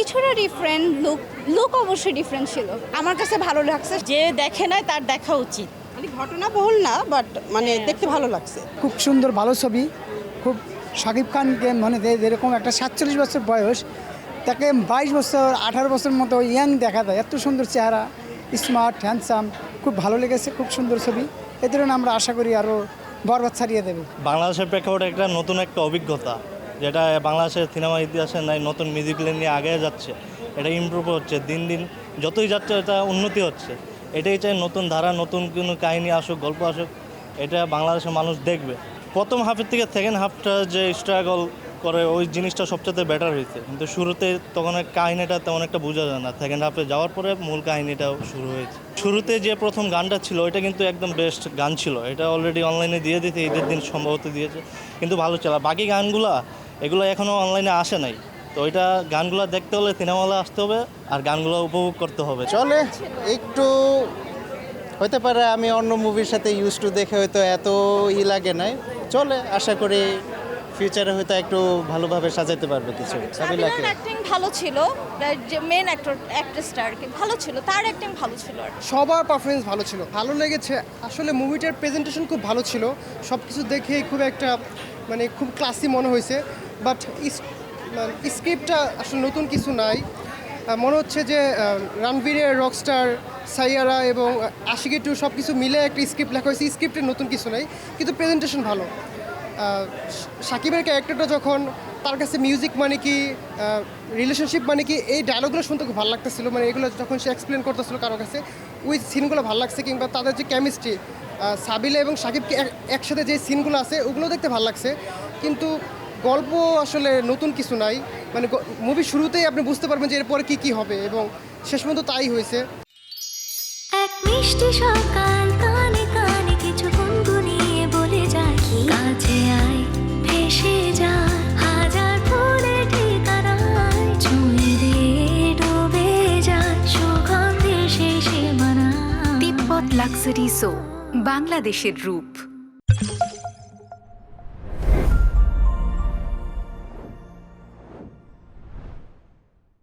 কিছুটা different, look অবশ্যই different ছিল। আমার কাছে ভালো লাগছে। যে দেখে নাই তার দেখা উচিত। মানে ঘটনা বহুল না, বাট মানে দেখতে ভালো লাগছে। খুব সুন্দর ভালো ছবি। খুব শাকিব খানকে মানে যেরকম একটা 47 বছর বয়স, তাকে 22 বছর 18 বছর মতো ইয়াং দেখা যায়। এত সুন্দর চেহারা, স্মার্ট, হ্যান্ডসাম, খুব ভালো লেগেছে। খুব সুন্দর ছবি। এই ধরনের আমরা আশা করি আরও বরবাদ ছাড়িয়ে দেবে। বাংলাদেশের প্রেক্ষাপটে একটা নতুন একটা অভিজ্ঞতা, যেটা বাংলাদেশের সিনেমা ইতিহাসে নাই, নতুন মিউজিক্যাল নিয়ে আগে যাচ্ছে। এটা ইমপ্রুভ হচ্ছে, দিন দিন যতই যাচ্ছে এটা উন্নতি হচ্ছে। এটাই চাই নতুন ধারা, নতুন কোনো কাহিনী আসুক, গল্প আসুক, এটা বাংলাদেশের মানুষ দেখবে। প্রথম হাফের থেকে সেকেন্ড হাফটা যে স্ট্রাগল করে ওই জিনিসটা সবচেয়ে বেটার হয়েছে, কিন্তু শুরুতে তখন কাহিনীটা তেমন একটা বোঝা যায় না। সেকেন্ড হাফে যাওয়ার পরে মূল কাহিনীটাও শুরু হয়েছে। শুরুতে যে প্রথম গানটা ছিল ওইটা কিন্তু একদম বেস্ট গান ছিল। এটা অলরেডি অনলাইনে দিয়ে দিতে, ঈদের দিন সম্ভবত দিয়েছে, কিন্তু ভালো ছিল। বাকি গানগুলো এগুলো এখনও অনলাইনে আসে নাই, তো ওইটা গানগুলো দেখতে হলে সিনেমা হলে আসতে হবে আর গানগুলো উপভোগ করতে হবে। চলে একটু হতে পারে আমি অন্য মুভির সাথে ইউজ টু দেখে হয়তো এত লাগে নাই, চলে। আশা করি ফিউচারে হয়তো একটু ভালোভাবে সাজাতে পারবে কিছু। সাবিলাকে অ্যাক্টিং ভালো ছিল, যে মেন অ্যাক্ট্রেসটা আর কি ভালো ছিল, তার অ্যাক্টিং ভালো ছিল আর কি। সবার পারফরমেন্স ভালো ছিল, ভালো লেগেছে। আসলে মুভিটার প্রেজেন্টেশন খুব ভালো ছিল, সব কিছু দেখে খুব একটা মানে খুব ক্লাসি মনে হয়েছে। বাট স্ক্রিপ্টটা আসলে নতুন কিছু নাই। মনে হচ্ছে যে রণবীরের রকস্টার, সাইয়ারা এবং আশিকি টু সব কিছু মিলে একটা স্ক্রিপ্ট লেখা হয়েছে। স্ক্রিপ্টের নতুন কিছু নাই, কিন্তু প্রেজেন্টেশন ভালো। শাকিবের ক্যারেক্টারটা যখন তার কাছে মিউজিক মানে কি, রিলেশনশিপ মানে কি, এই ডায়লগগুলো শুনতে খুব ভালো লাগতেছিল। মানে এগুলো যখন সে এক্সপ্লেন করতেছিল কারোর কাছে, ওই সিনগুলো ভালো লাগছে। কিংবা তাদের যে কেমিস্ট্রি, সাবিলা এবং শাকিবকে একসাথে যে সিনগুলো আছে ওগুলো দেখতে ভালো লাগছে। কিন্তু গল্প আসলে নতুন কিছু নাই। মানে মুভি শুরুতেই আপনি বুঝতে পারবেন যে এরপরে কী হবে, এবং শেষ পর্যন্ত তাই হয়েছে। এক মিষ্টি সকাল, কানে কানে কিছু গুনগুনিয়ে বলে যায়, কাছে আয় ভেসে যা হাজার ফুলের ঠিকানায়, ছুঁয়ে দিয়ে ডুবে যায় সুগন্ধে শেষে মানা। তিব্বত লাক্সারি সো, বাংলাদেশের রূপ।